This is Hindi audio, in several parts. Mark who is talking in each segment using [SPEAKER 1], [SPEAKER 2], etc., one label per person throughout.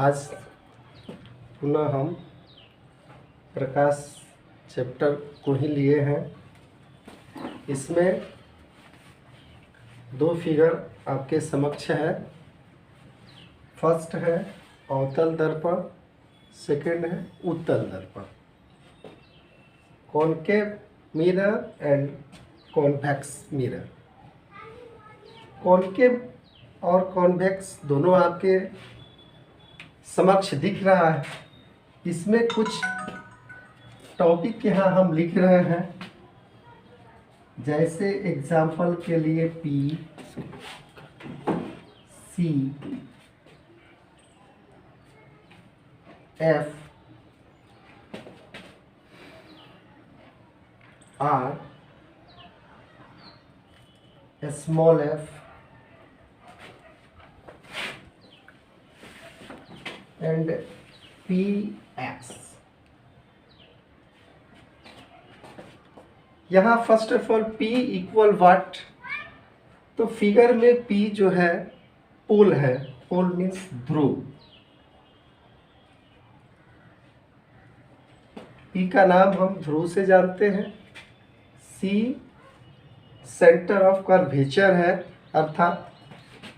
[SPEAKER 1] आज पुनः हम प्रकाश चैप्टर को ही लिए हैं। इसमें दो फिगर आपके समक्ष है। फर्स्ट है अवतल दर्पण, सेकंड है उत्तल दर्पण। Concave mirror and convex mirror. Concave और कॉन्वेक्स दोनों आपके समक्ष दिख रहा है। इसमें कुछ टॉपिक यहाँ हम लिख रहे हैं, जैसे एग्जाम्पल के लिए P, C, F, R, small F and P X. यहाँ first of all P equal what, तो फिगर में P जो है पोल है। पोल मीन्स ध्रुव। P का नाम हम ध्रुव से जानते हैं। C सेंटर ऑफ कर्वेचर है, अर्थात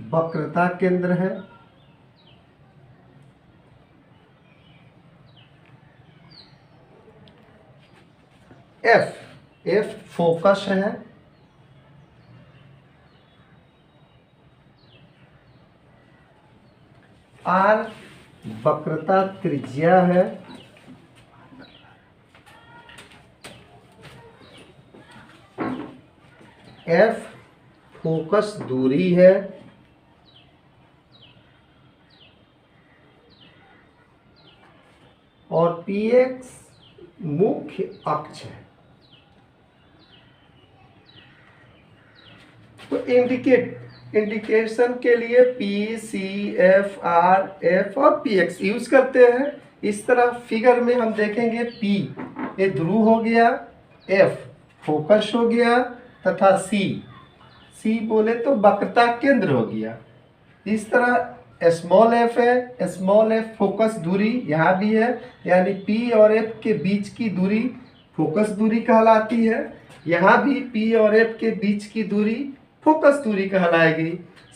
[SPEAKER 1] वक्रता केंद्र है। F फोकस है। R वक्रता त्रिज्या है। F फोकस दूरी है। और Px मुख्य अक्ष है। तो इंडिकेशन के लिए P, C, F, R, F और Px यूज करते हैं। इस तरह फिगर में हम देखेंगे P ये ध्रुव हो गया, F फोकस हो गया तथा C बोले तो वक्रता केंद्र हो गया। इस तरह स्मॉल f है, स्मॉल f फोकस दूरी यहाँ भी है, यानी P और F के बीच की दूरी फोकस दूरी कहलाती है। यहाँ भी P और F के बीच की दूरी फोकस दूरी कहलाएगी।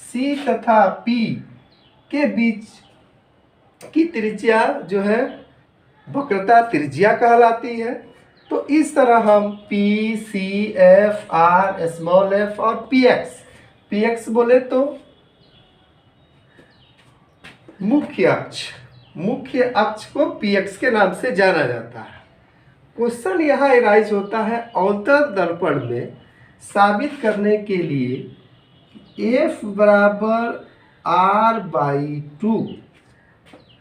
[SPEAKER 1] C तथा P के बीच की त्रिज्या जो है वक्रता त्रिज्या कहलाती है। तो इस तरह हम P, C, F, R, small f और Px बोले तो मुख्य अक्ष को Px के नाम से जाना जाता है। क्वेश्चन यहाँ एराइज होता है अवतल दर्पण में साबित करने के लिए F बराबर R/2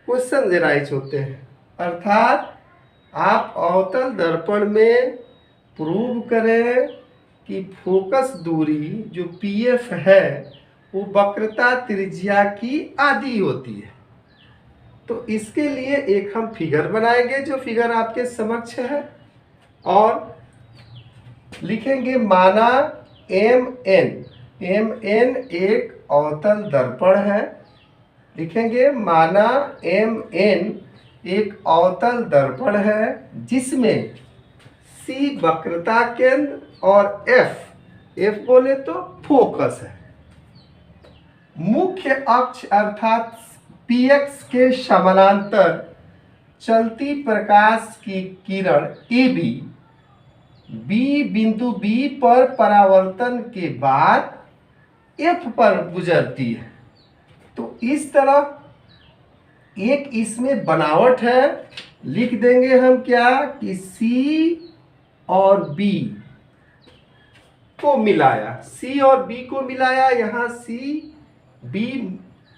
[SPEAKER 1] क्वेश्चन एराइज होते हैं। अर्थात आप अवतल दर्पण में प्रूव करें कि फोकस दूरी जो PF है वो वक्रता त्रिज्या की आधी होती है। तो इसके लिए एक हम फिगर बनाएंगे, जो फिगर आपके समक्ष है, और लिखेंगे माना MN एक अवतल दर्पण है। लिखेंगे माना MN एक अवतल दर्पण है जिसमें C वक्रता केंद्र और F बोले तो फोकस है। मुख्य अक्ष अर्थात Px के समानांतर चलती प्रकाश की किरण AB बिंदु B पर परावर्तन के बाद F पर गुजरती है। तो इस तरह एक इसमें बनावट है। लिख देंगे हम क्या कि C और B को मिलाया, यहाँ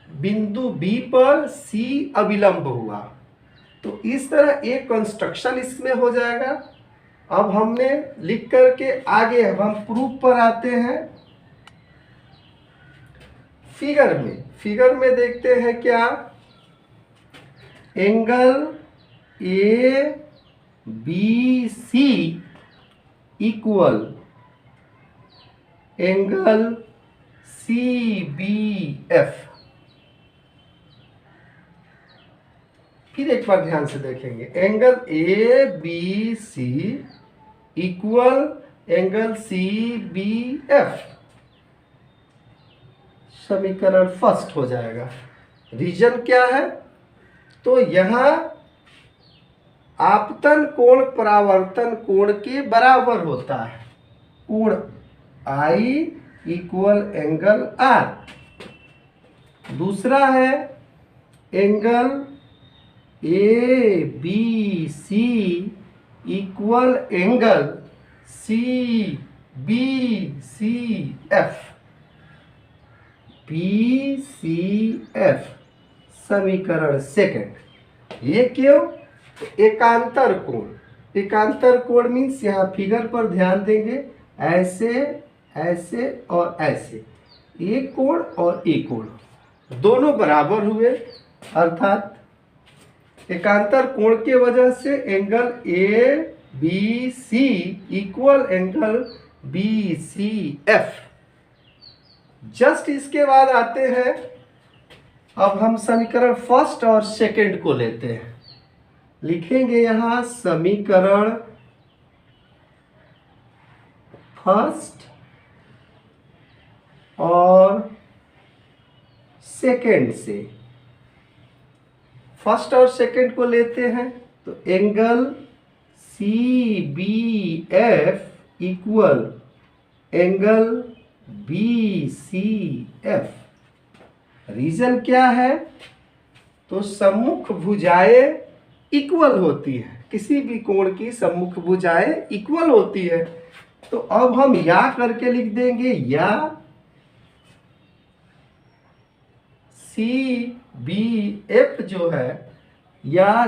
[SPEAKER 1] बिंदु B पर C अविलंब हुआ। तो इस तरह एक कंस्ट्रक्शन इसमें हो जाएगा। अब हमने लिख करके आगे हम प्रूफ पर आते हैं। फिगर में देखते हैं क्या, angle ABC equal angle CBF। फिर एक बार ध्यान से देखेंगे, angle A B C equal angle C B F, समीकरण फर्स्ट हो जाएगा। रीजन क्या है? तो यहाँ आपतन कोण परावर्तन कोण के बराबर होता है, कोण आई इक्वल एंगल आर। दूसरा है angle A B C equal angle C B C F, B C F, समीकरण सेकंड। ये क्यों? एकांतर कोण, एकांतर कोण मीन्स यहाँ फिगर पर ध्यान देंगे, ऐसे ऐसे और ऐसे, एक कोण और एक कोण दोनों बराबर हुए, अर्थात एकांतर कोण के वजह से angle A B C equal angle B C F. Just इसके बाद आते हैं, अब हम समीकरण फर्स्ट और सेकंड को लेते हैं। लिखेंगे यहाँ समीकरण फर्स्ट और सेकंड से। फर्स्ट और सेकंड को लेते हैं तो angle C B F equal angle B C F. Reason क्या है? तो सम्मुख भुजाएं इक्वल होती है, किसी भी कोण की सम्मुख भुजाएं इक्वल होती है। तो अब हम या करके लिख देंगे, या सी बी एफ जो है, या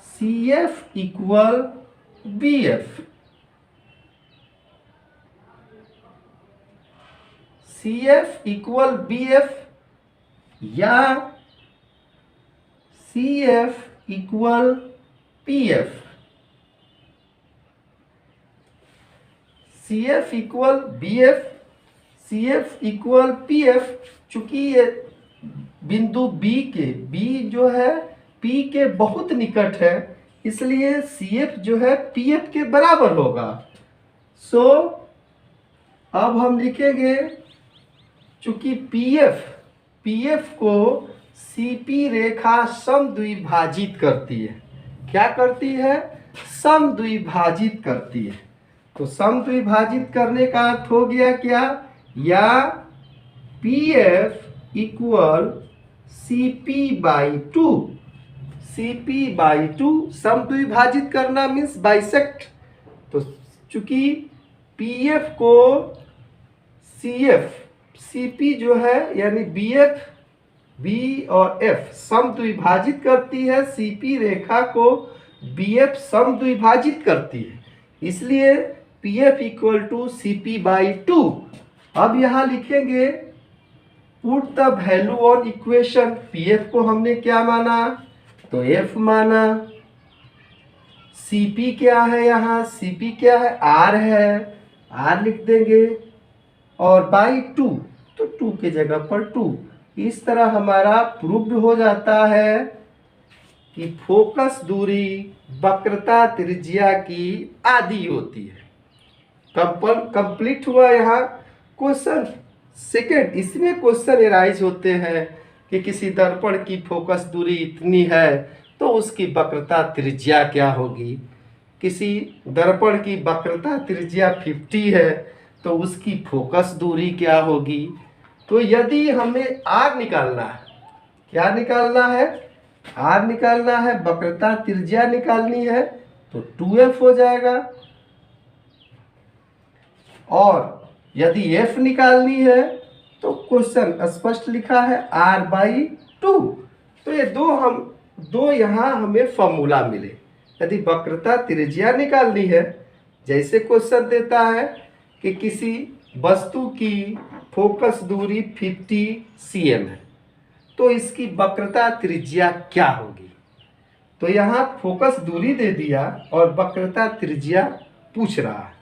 [SPEAKER 1] C F equal B F, C F equal B F, या C F equal P F, C F equal B F, C F equal P F. चूंकि ये बिंदु बी जो है पी के बहुत निकट है, इसलिए सी एफ जो है पी एफ के बराबर होगा। सो अब हम लिखेंगे, चूंकि पी एफ को सी पी रेखा समद्विभाजित करती है। क्या करती है? समद्विभाजित करती है। तो समद्विभाजित करने का अर्थ हो गया क्या? या P F equal C P by two, C P by two. समद्विभाजित करना मीन्स बाइसेक्ट। तो चूंकि पी एफ को सी एफ, सी पी जो है यानी बी एफ, बी और एफ समद्विभाजित करती है, सी पी रेखा को बी एफ समद्विभाजित करती है, इसलिए P F equal to C P by two. अब यहाँ लिखेंगे put the value on equation. P F को हमने क्या माना? तो एफ माना। सी पी क्या है? यहाँ सी पी क्या है? आर है, आर लिख देंगे, और बाई टू, तो टू के जगह पर टू। इस तरह हमारा प्रूव्ड हो जाता है कि फोकस दूरी वक्रता त्रिज्या की आधी होती है। कंप्लीट हुआ यहाँ क्वेश्चन सेकेंड। इसमें क्वेश्चन एराइज होते हैं कि किसी दर्पण की फोकस दूरी इतनी है तो उसकी वक्रता त्रिज्या क्या होगी। किसी दर्पण की वक्रता त्रिज्या 50 है तो उसकी फोकस दूरी क्या होगी। तो यदि हमें आर निकालना है, क्या निकालना है? आर निकालना है, वक्रता त्रिज्या निकालनी है, तो 2f हो जाएगा। और यदि f निकालनी है तो क्वेश्चन स्पष्ट लिखा है r/2। तो ये दो यहाँ हमें फॉर्मूला मिले। यदि वक्रता त्रिज्या निकालनी है, जैसे क्वेश्चन देता है कि किसी वस्तु की फोकस दूरी 50 cm है, तो इसकी वक्रता त्रिज्या क्या होगी। तो यहाँ फोकस दूरी दे दिया और वक्रता त्रिज्या पूछ रहा है,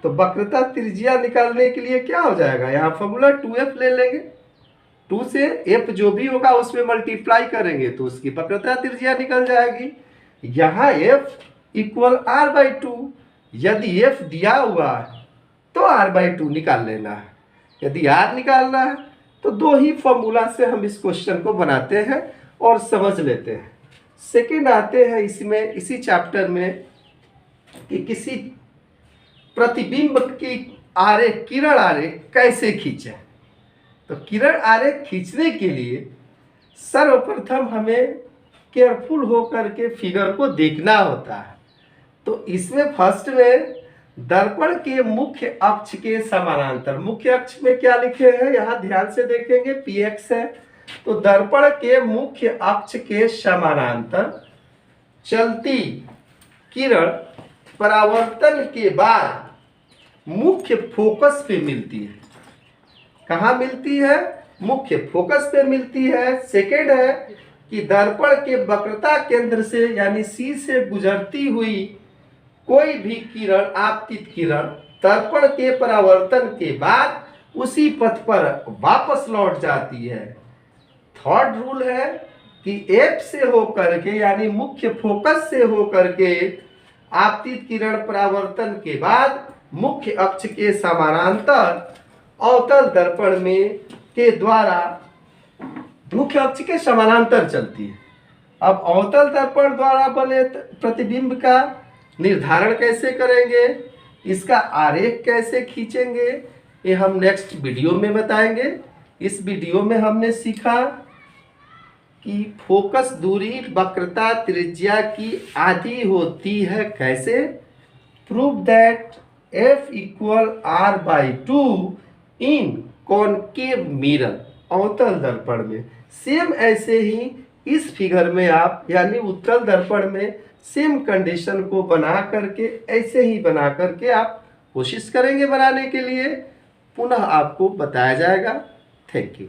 [SPEAKER 1] तो वक्रता त्रिज्या निकालने के लिए क्या हो जाएगा? यहाँ फॉर्मूला 2f ले लेंगे। 2 से एफ जो भी होगा उसमें मल्टीप्लाई करेंगे तो उसकी वक्रता त्रिज्या निकल जाएगी। यहाँ एफ इक्वल r/2, यदि एफ दिया हुआ है तो r/2 निकाल लेना है, यदि r निकालना है तो 2 ही फॉर्मूला से हम इस क्वेश्चन को बनाते हैं और समझ लेते हैं। सेकंड आते हैं इसमें, इसी चैप्टर में, कि किसी प्रतिबिंब की आरेख, किरण आरेख कैसे खींचें। तो किरण आरेख खींचने के लिए सर्वप्रथम हमें केयरफुल होकर के फिगर को देखना होता है। तो इसमें फर्स्ट में दर्पण के मुख्य अक्ष के समानांतर, मुख्य अक्ष में क्या लिखे हैं यहाँ ध्यान से देखेंगे, px है। तो दर्पण के मुख्य अक्ष के समानांतर चलती किरण परावर्तन के बाद मुख्य फोकस पे मिलती है। कहाँ मिलती है? मुख्य फोकस पे मिलती है। सेकेंड है कि दर्पण के वक्रता केंद्र से यानी C से गुजरती हुई कोई भी किरण, आपतित किरण, दर्पण के परावर्तन के बाद उसी पथ पर वापस लौट जाती है। थर्ड रूल है कि F से होकर के यानी मुख्य फोकस से होकर के आपतित किरण परावर्तन के बाद मुख्य अक्ष के समानांतर अवतल दर्पण में के द्वारा मुख्य अक्ष के समानांतर चलती है। अब अवतल दर्पण द्वारा बने प्रतिबिंब का निर्धारण कैसे करेंगे, इसका आरेख कैसे खींचेंगे, ये हम नेक्स्ट वीडियो में बताएंगे। इस वीडियो में हमने सीखा कि फोकस दूरी वक्रता त्रिज्या की आधी होती है कैसे। Prove that F equal r/2 in concave mirror, अवतल दर्पण में। सेम ऐसे ही इस फिगर में आप यानी उत्तल दर्पण में सेम कंडीशन को बना करके, ऐसे ही बना करके आप कोशिश करेंगे बनाने के लिए, पुनः आपको बताया जाएगा। Thank you.